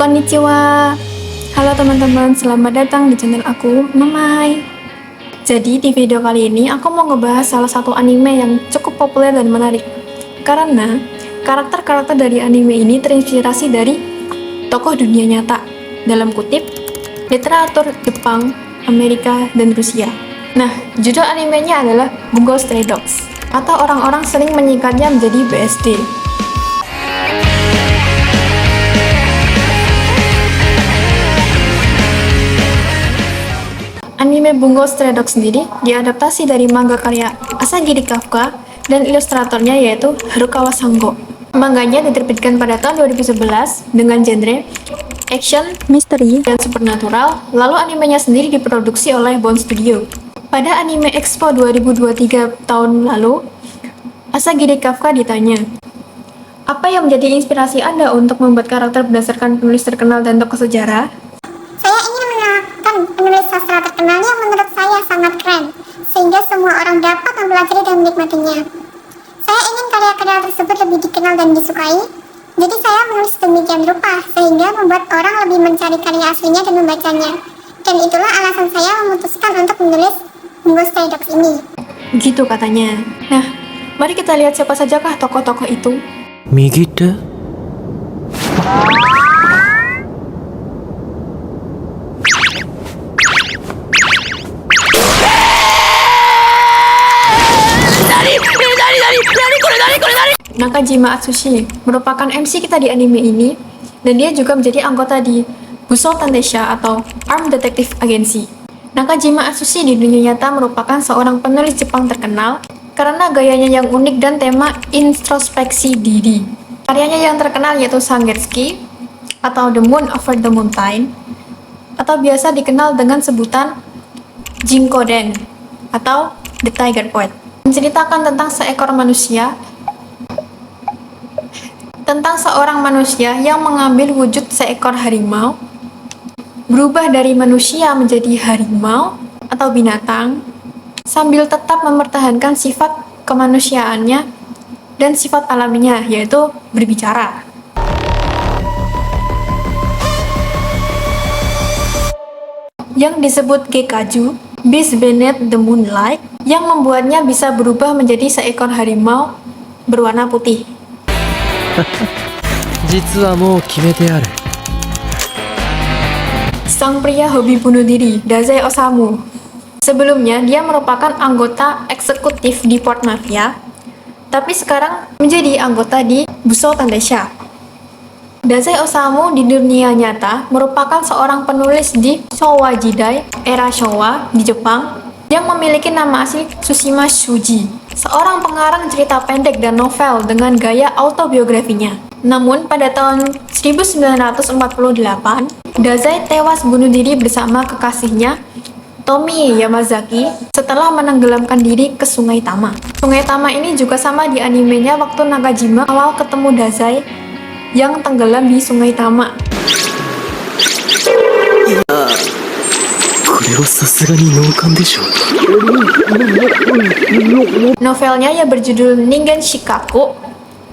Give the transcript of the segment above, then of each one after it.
Konnichiwa. Halo teman-teman, selamat datang di channel aku, Mamai. Jadi di video kali ini aku mau ngebahas salah satu anime yang cukup populer dan menarik. Karena karakter-karakter dari anime ini terinspirasi dari tokoh dunia nyata, dalam kutip, literatur Jepang, Amerika, dan Rusia. Nah, judul animenya adalah Bungo Stray Dogs, atau orang-orang sering menyingkatnya menjadi BSD. Anime Bungo Stray Dogs sendiri diadaptasi dari manga karya Asagiri Kafka dan ilustratornya yaitu Harukawa Sango. Manganya diterbitkan pada tahun 2011 dengan genre action, misteri, dan supernatural, lalu animenya sendiri diproduksi oleh Bone Studio. Pada Anime Expo 2023 tahun lalu, Asagiri Kafka ditanya, "Apa yang menjadi inspirasi Anda untuk membuat karakter berdasarkan penulis terkenal dan tokoh sejarah?" Saya ingin mengenalkan penulis sastra terkenal yang menurut saya sangat keren, sehingga semua orang dapat mempelajari dan menikmatinya. Saya ingin karya-karya tersebut lebih dikenal dan disukai, jadi saya menulis demikian rupa, sehingga membuat orang lebih mencari karya aslinya dan membacanya. Dan itulah alasan saya memutuskan untuk menulis Bungo Stray Dogs ini. Gitu katanya. Nah, mari kita lihat siapa sajakah tokoh-tokoh itu. 右手 Nakajima Atsushi merupakan MC kita di anime ini, dan dia juga menjadi anggota di Busou Tandesha atau Armed Detective Agency. Nakajima Atsushi di dunia nyata merupakan seorang penulis Jepang terkenal karena gayanya yang unik dan tema introspeksi diri. Karyanya yang terkenal yaitu Sangetsuki atau The Moon Over the Mountain, atau biasa dikenal dengan sebutan Jinkoden atau The Tiger Poet, menceritakan tentang seorang manusia yang mengambil wujud seekor harimau, berubah dari manusia menjadi harimau atau binatang, sambil tetap mempertahankan sifat kemanusiaannya dan sifat alaminya, yaitu berbicara. Yang disebut Gekaju, Beast Beneath the Moonlight, yang membuatnya bisa berubah menjadi seekor harimau berwarna putih. 実はもう決めてある Sang pria hobi bunuh diri, Dazai Osamu. Sebelumnya, dia merupakan anggota eksekutif di Port Mafia, tapi sekarang menjadi anggota di Busou Tandesha. Dazai Osamu di dunia nyata merupakan seorang penulis di Showa Jidai, era Showa di Jepang, yang memiliki nama asli Tsushima Shuji, seorang pengarang cerita pendek dan novel dengan gaya autobiografinya. Namun, pada tahun 1948, Dazai tewas bunuh diri bersama kekasihnya, Tomi Yamazaki, setelah menenggelamkan diri ke Sungai Tama. Sungai Tama ini juga sama di animenya waktu Nakajima awal ketemu Dazai yang tenggelam di Sungai Tama. これはさすがに脳幹でしょ Novelnya yang berjudul Ningen Shikaku,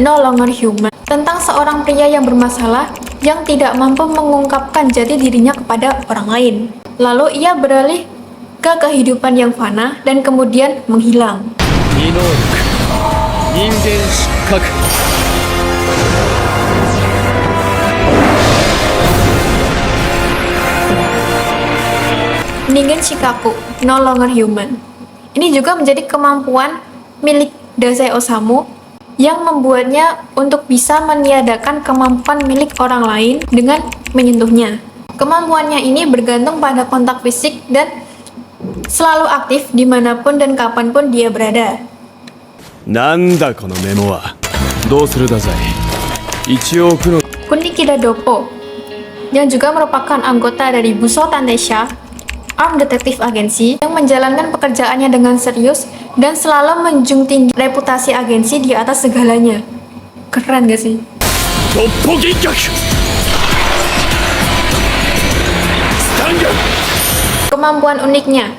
No Longer Human, tentang seorang pria yang bermasalah yang tidak mampu mengungkapkan jati dirinya kepada orang lain. Lalu ia beralih ke kehidupan yang fana dan kemudian menghilang. 異能力人間失格 Ningen Shikaku, No Longer Human. Ini juga menjadi kemampuan milik Dazai Osamu yang membuatnya untuk bisa meniadakan kemampuan milik orang lain dengan menyentuhnya. Kemampuannya ini bergantung pada kontak fisik dan selalu aktif dimanapun dan kapanpun dia berada. なんだこのメモは。どうするだざい。一応奥の Kunikida Doppo, yang juga merupakan anggota dari Busou Tandesha, Armed Detective Agency, yang menjalankan pekerjaannya dengan serius dan selalu menjunjung tinggi reputasi agensi di atas segalanya. Keren gak sih? 突破撃脚スタンガン Kemampuan uniknya,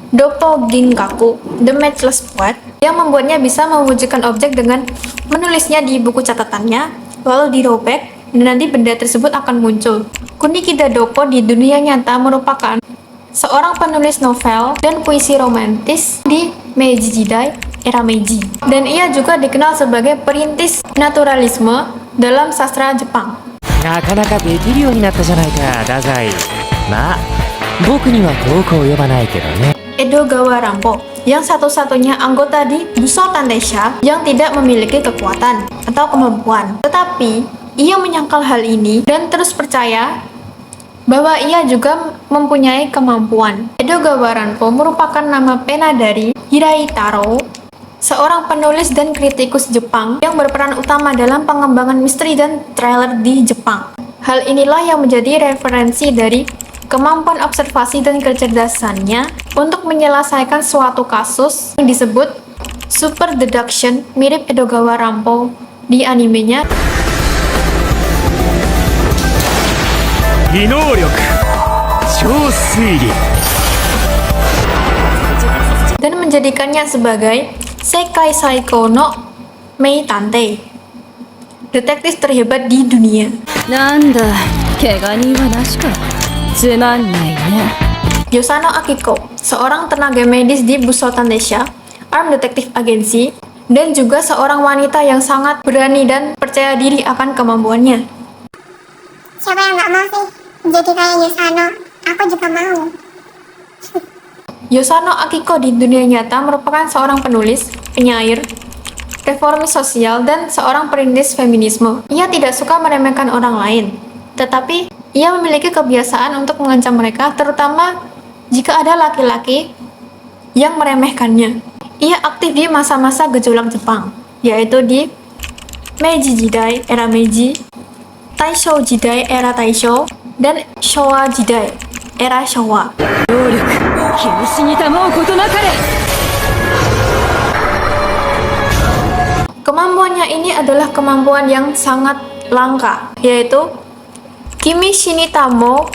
Doppo Ginkaku, The Matchless Poet, yang membuatnya bisa mewujudkan objek dengan menulisnya di buku catatannya, lalu dirobek dan nanti benda tersebut akan muncul. Kunikida Doko di dunia nyata merupakan seorang penulis novel dan puisi romantis di Meiji Jidai, era Meiji. Dan ia juga dikenal sebagai perintis naturalisme dalam sastra Jepang. なかなかできるようになったじゃないか、太宰。まあ、僕には遠く及ばないけどね。 Edogawa Rampo, yang satu-satunya anggota di Busou Tandesha yang tidak memiliki kekuatan atau kemampuan. Tetapi, ia menyangkal hal ini dan terus percaya bahwa ia juga mempunyai kemampuan. Edogawa Rampo merupakan nama pena dari Hirai Taro, seorang penulis dan kritikus Jepang yang berperan utama dalam pengembangan misteri dan thriller di Jepang. Hal inilah yang menjadi referensi dari kemampuan observasi dan kecerdasannya untuk menyelesaikan suatu kasus yang disebut super deduction mirip Edogawa Rampo di animenya. 異能力超推理 dan menjadikannya sebagai Sekai Saiko no Meitante, detektif terhebat di dunia. なんだ、怪我人はなしか。つまんないね。 Yosano Akiko, seorang tenaga medis di Busou Tandesha, Arm Detective Agency, dan juga seorang wanita yang sangat berani dan percaya diri akan kemampuannya. Siapa yang nggak mau sih jadi kayak Yusano? Aku juga mau. Yosano Akiko di dunia nyata merupakan seorang penulis, penyair, reformis sosial, dan seorang perintis feminisme. Ia tidak suka meremehkan orang lain, tetapi ia memiliki kebiasaan untuk mengancam mereka, terutama jika ada laki-laki yang meremehkannya. Ia aktif di masa-masa gejolak Jepang, yaitu di Meiji Jidai, era Meiji, Taisho Jidai, era Taisho, dan Showa Jidai, era Showa. 能力、瀕死にたまうことなかれ。 Kemampuannya ini adalah kemampuan yang sangat langka, yaitu Kimi Shinitamo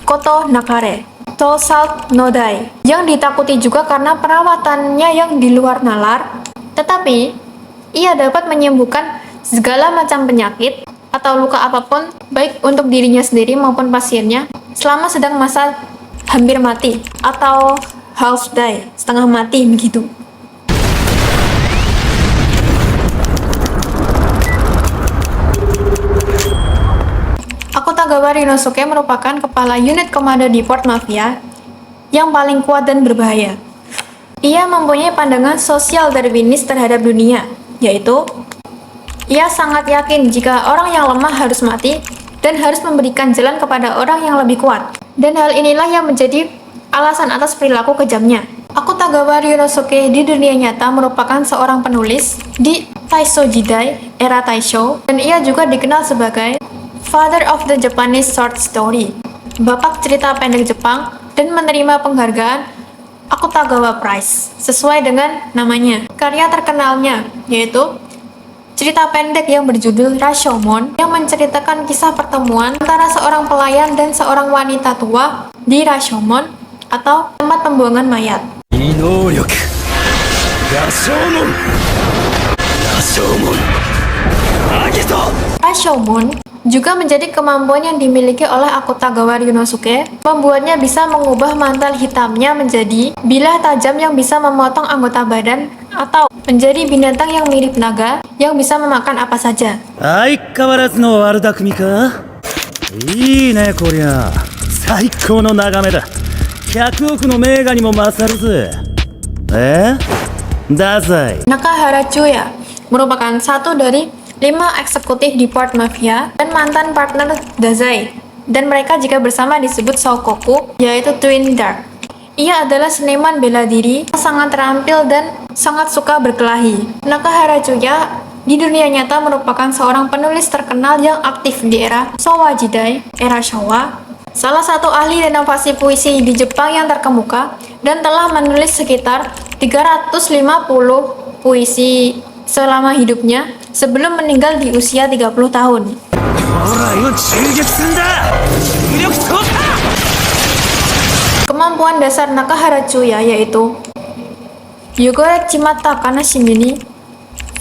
Koto Nakare, Tosalt Nodai, yang ditakuti juga karena perawatannya yang di luar nalar, tetapi ia dapat menyembuhkan segala macam penyakit atau luka apapun, baik untuk dirinya sendiri maupun pasiennya, selama sedang masa hampir mati atau half die, setengah mati begitu. Akutagawa Rinosuke merupakan kepala unit komando di Port Mafia yang paling kuat dan berbahaya. Ia mempunyai pandangan sosial Darwinis terhadap dunia, yaitu ia sangat yakin jika orang yang lemah harus mati dan harus memberikan jalan kepada orang yang lebih kuat. Dan hal inilah yang menjadi alasan atas perilaku kejamnya. Akutagawa Rinosuke di dunia nyata merupakan seorang penulis di Taisho Jidai, era Taisho, dan ia juga dikenal sebagai Father of the Japanese Short Story, bapak cerita pendek Jepang, dan menerima penghargaan Akutagawa Prize sesuai dengan namanya. Karya terkenalnya yaitu cerita pendek yang berjudul Rashomon, yang menceritakan kisah pertemuan antara seorang pelayan dan seorang wanita tua di Rashomon atau tempat pembuangan mayat. 異能力羅生門羅生門アギト Rashomon juga menjadi kemampuan yang dimiliki oleh Akutagawa Ryonosuke, membuatnya bisa mengubah mantel hitamnya menjadi bilah tajam yang bisa memotong anggota badan atau menjadi binatang yang mirip naga yang bisa memakan apa saja. 相変わらずの悪巧みか。いいねこりゃ。最高の眺めだ。100億の名画にも勝るぜ。太宰。 Nakahara Chuya merupakan satu dari 5 eksekutif di Port Mafia dan mantan partner Dazai, dan mereka jika bersama disebut Sokoku, yaitu Twin Dark. Ia adalah seniman bela diri yang sangat terampil dan sangat suka berkelahi. Nakahara Chuya di dunia nyata merupakan seorang penulis terkenal yang aktif di era Showa Jidai, era Showa, salah satu ahli renovasi puisi di Jepang yang terkemuka, dan telah menulis sekitar 350 puisi selama hidupnya sebelum meninggal di usia 30 tahun. ほら今銃撃戦だ。重力投下。 Kemampuan dasar Nakahara Chuya yaitu Yogore Chimata Kanashimi ni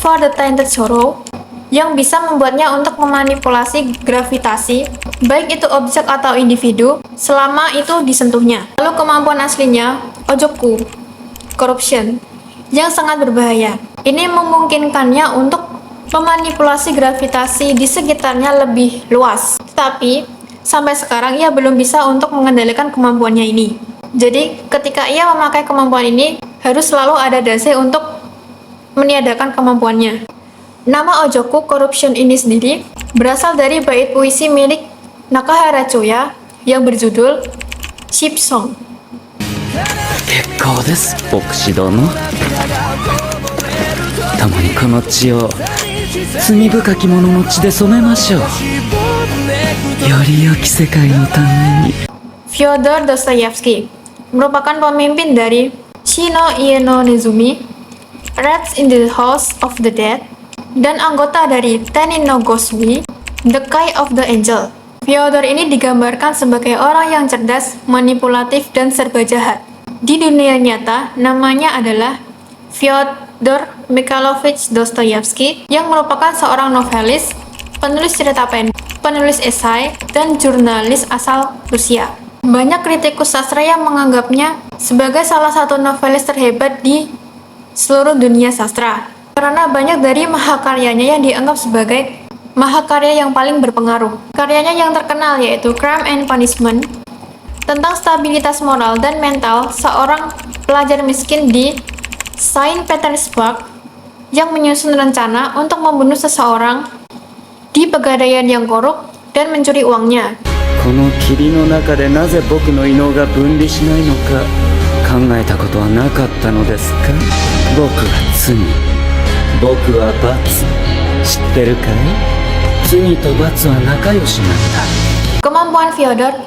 For the Tainted Sorrow, yang bisa membuatnya untuk memanipulasi gravitasi, baik itu objek atau individu, selama itu disentuhnya. Lalu kemampuan aslinya, Ojoku, corruption, yang sangat berbahaya. Ini memungkinkannya untuk memanipulasi gravitasi di sekitarnya lebih luas. Tetapi, sampai sekarang ia belum bisa untuk mengendalikan kemampuannya ini. Jadi, ketika ia memakai kemampuan ini, harus selalu ada dasi untuk meniadakan kemampuannya. Nama Ojoku corruption ini sendiri berasal dari bait puisi milik Nakahara Choya yang berjudul Ship Song. 結構です牧師殿。共にこの地を罪深き者の血で染めましょう。より良き世界のために。 Fyodor Dostoyevsky merupakan pemimpin dari Shino Ieno Nezumi, Rats in the House of the Dead, dan anggota dari Tenin no Gosui, The Kai of the Angel. Fyodor ini digambarkan sebagai orang yang cerdas, manipulatif, dan serba jahat. Di dunia nyata, namanya adalah Fyodor Mikhailovich Dostoyevsky, yang merupakan seorang novelis, penulis cerita pendek, penulis esai, dan jurnalis asal Rusia. Banyak kritikus sastra yang menganggapnya sebagai salah satu novelis terhebat di seluruh dunia sastra, karena banyak dari mahakaryanya yang dianggap sebagai mahakarya yang paling berpengaruh. Karyanya yang terkenal yaitu Crime and Punishment, tentang stabilitas moral dan mental seorang pelajar miskin di Saint Petersburg yang menyusun rencana untuk membunuh seseorang di pegadaian yang korup dan mencuri uangnya. この霧の中でなぜ僕の異能が分離しないのか考えたことはなかったのですか。僕は罪、僕は罰、知ってるかい。罪と罰は仲良しなんだ。 Kemampuan Fyodor,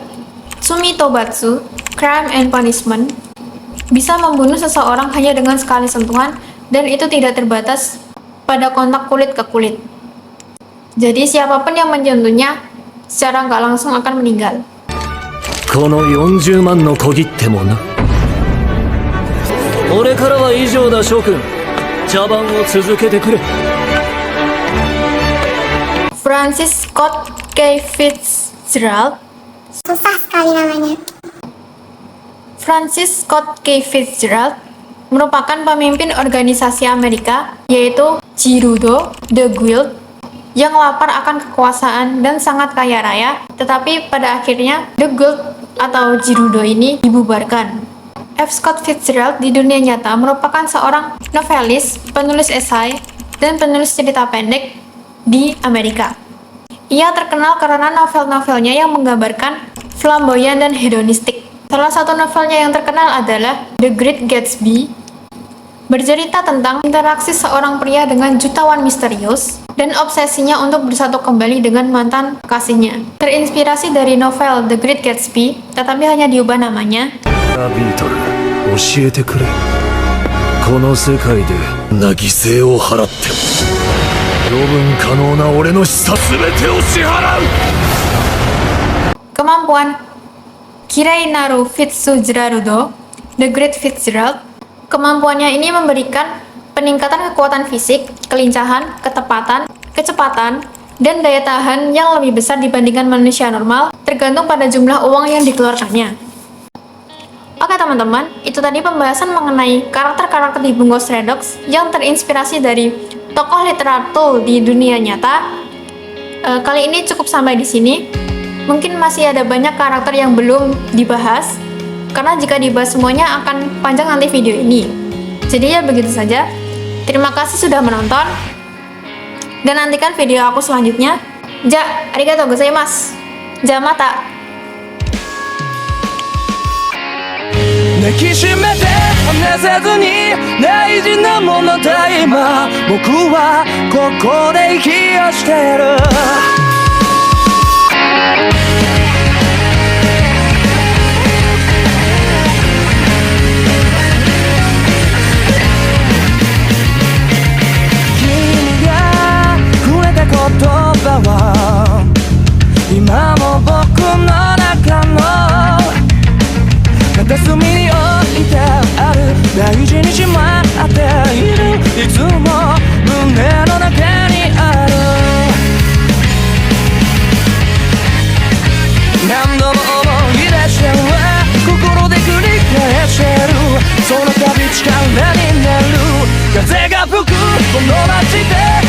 Tsumi Tobatsu, Crime and Punishment, bisa membunuh seseorang hanya dengan sekali sentuhan, dan itu tidak terbatas pada kontak kulit ke kulit. Jadi siapapun yang menyentuhnya secara nggak langsung akan meninggal. この40万の小切手もな。俺からは以上だ諸君。茶番を続けてくれ。 Francis Scott Key Fitzgerald. Susah sekali namanya. Francis Scott Key Fitzgerald merupakan pemimpin organisasi Amerika, yaitu Girudo The Guild, yang lapar akan kekuasaan dan sangat kaya raya, tetapi pada akhirnya The Guild atau Girudo ini dibubarkan. F. Scott Fitzgerald di dunia nyata merupakan seorang novelis, penulis esai, dan penulis cerita pendek di Amerika. Ia terkenal karena novel-novelnya yang menggambarkan flamboyan dan hedonistik. Salah satu novelnya yang terkenal adalah The Great Gatsby, bercerita tentang interaksi seorang pria dengan jutawan misterius dan obsesinya untuk bersatu kembali dengan mantan kasihnya. Terinspirasi dari novel The Great Gatsby, tetapi hanya diubah namanya. ビートル、教えてくれ。この世界でな犠牲を払っても余分可能な俺の資産全てを支払う。 Kemampuan Kirei-Naru Fitzgerald, The Great Fitzgerald. Kemampuannya ini memberikan peningkatan kekuatan fisik, kelincahan, ketepatan, kecepatan, dan daya tahan yang lebih besar dibandingkan manusia normal, tergantung pada jumlah uang yang dikeluarkannya. Oke teman-teman, itu tadi pembahasan mengenai karakter-karakter di Bungo Stray Dogs yang terinspirasi dari tokoh literatur di dunia nyata. Kali ini cukup sampai di sini. Mungkin masih ada banyak karakter yang belum dibahas, karena jika dibahas semuanya akan panjang nanti video ini. Jadi ya begitu saja. Terima kasih sudah menonton, dan nantikan video aku selanjutnya. Arigatou gozaimasu. Mata. 抱きしめて離さずに大事なものだ今僕はここで息をしてる君が触れた言葉は今も僕の中の片隅に置いてある大事にしまっているいつも胸の中にある何度も思い出しては心で繰り返してるその度力になる風が吹くこの街で